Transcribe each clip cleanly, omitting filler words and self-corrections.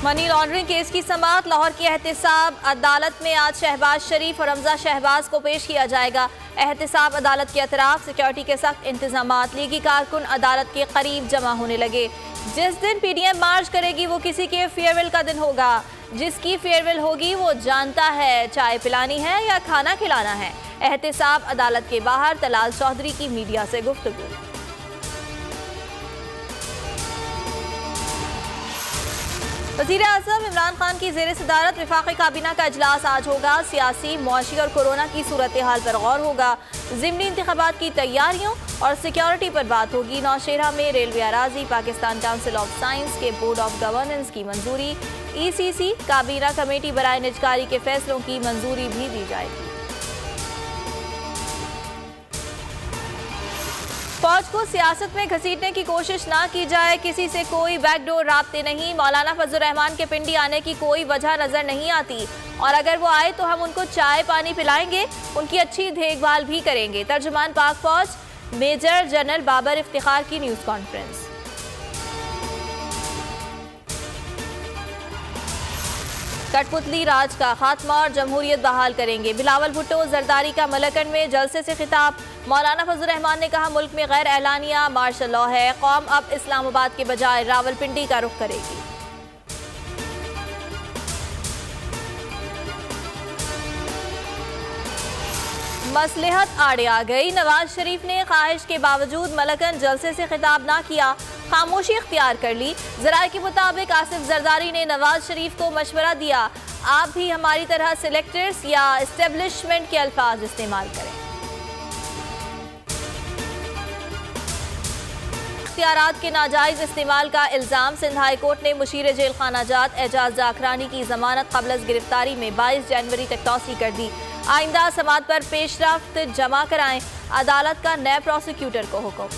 Money laundering case की समाअत लाहौर की एहतिसाब अदालत में आज शहबाज शरीफ और हमजा शहबाज को पेश किया जाएगा। एहतिसाब अदालत के अतराफ सिक्योरिटी के सख्त इंतजामात। लीगी कारकुन अदालत के करीब जमा होने लगे। जिस दिन PDM मार्च करेगी वो किसी के फेयरवेल का दिन होगा। जिसकी फेयरवेल होगी वो जानता है चाय पिलानी है या खाना खिलाना है। एहतिसाब अदालत के बाहर तलाल चौधरी की मीडिया से गुफ्तगू। वज़ीर आज़म इमरान खान की ज़ेर सदारत वफाक़ी काबीना का इजलास आज होगा। सियासी, मुआशी और कोरोना की सूरत हाल पर गौर होगा। ज़िमनी इंतख़ाबात की तैयारियों और सिक्योरिटी पर बात होगी। नौशेरा में railway Araji, Pakistan council of science के बोर्ड ऑफ गवर्नेंस की मंजूरी। ECC काबीना कमेटी बराए निजकारी के फैसलों की मंजूरी भी दी जाएगी। फौज को सियासत में घसीटने की कोशिश ना की जाए। किसी से कोई बैकडोर राब्ते नहीं। मौलाना फजल रहमान के पिंडी आने की कोई वजह नजर नहीं आती और अगर वो आए तो हम उनको चाय पानी पिलाएंगे, उनकी अच्छी देखभाल भी करेंगे। तर्जुमान पाक फौज मेजर जनरल बाबर इफ्तिखार की न्यूज कॉन्फ्रेंस। कठपुतली राज का खात्मा और जमहूरियत बहाल करेंगे। बिलावल भुट्टो जरदारी का मलकन में जलसे से खिताब। मौलाना फजल रहमान ने कहा मुल्क में गैर एलानिया मार्शल लॉ है। कौम अब इस्लामाबाद के बजाय रावलपिंडी का रुख करेगी। मसलहत आड़े आ गई। नवाज शरीफ ने ख्वाहिश के बावजूद मलकन जलसे से खिताब ना किया, खामोशी इख्तियार कर ली। ज़राए के मुताबिक आसिफ जरदारी ने नवाज शरीफ को मशवरा दिया, आप भी हमारी तरह सिलेक्टर्स या एस्टेब्लिशमेंट के अल्फाज इस्तेमाल करें। इख्तियारात के नाजायज इस्तेमाल का इल्ज़ाम। सिंध हाई कोर्ट ने मुशीर जेल खानाजात एजाज जाखरानी की जमानत कबल अज़ गिरफ्तारी में 22 जनवरी तक तौसी कर दी। आइंदा समाअत पर पेशरफ्त जमा कराएं, अदालत का नए प्रोसिक्यूटर को हुक्म।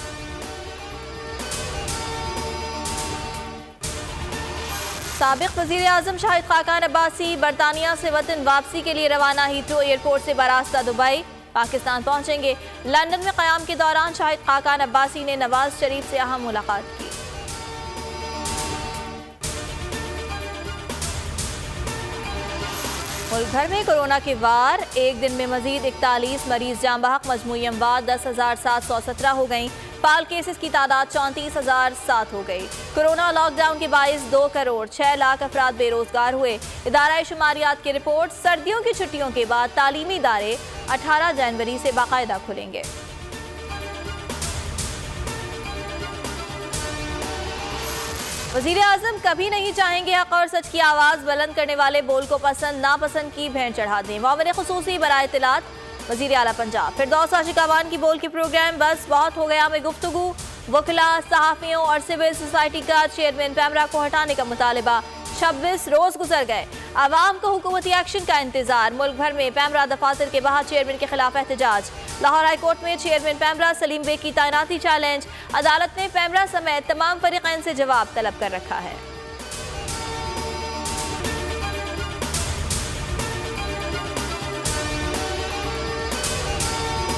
साबिक वज़ीर आज़म शाहिद खाकान अब्बासी बरतानिया से वतन वापसी के लिए रवाना। हीथ्रो एयरपोर्ट से बरास्ता दुबई पाकिस्तान पहुंचेंगे। लंदन में क़याम के दौरान शाहिद खाकान अब्बासी ने नवाज शरीफ से अहम मुलाकात की। मुल्क भर में कोरोना के वार। एक दिन में मजीद 41 मरीज जाम बहक। मजमूई अमवात 10,717 हो गई। फाल केसेस की तादाद 34,007 हो गई। कोरोना लॉकडाउन के बाइस 2 करोड़ 6 लाख अफराद बेरोजगार हुए। इदारा शुमारियात की रिपोर्ट। सर्दियों की छुट्टियों के बाद तालीमी इदारे 18 जनवरी से बाकायदा खुलेंगे। वज़ीर आज़म कभी नहीं चाहेंगे हक़ और सच की आवाज़ बुलंद करने वाले बोल को पसंद नापसंद की भेंट चढ़ा दें। मामले खुसूसी बराए इत्तलात वज़ीर आला पंजाब फिरदौस आशिकावान की बोल के प्रोग्राम बस बहुत हो गया में गुफ्तगू। वकला, सहाफ़ियों और सिविल सोसाइटी का चेयरमैन पैमरा को हटाने का मुतालबा। 26 रोज गुजर गए, आवाम को हुकूमती एक्शन का इंतजार। मुल्क भर में पैमरा दफातर के बाहर चेयरमैन के खिलाफ एहतजाज। लाहौर हाई कोर्ट में चेयरमैन पैमरा सलीम बेग की तैनाती चैलेंज। अदालत ने पैमरा समेत तमाम फरीक़ैन से जवाब तलब कर रखा है।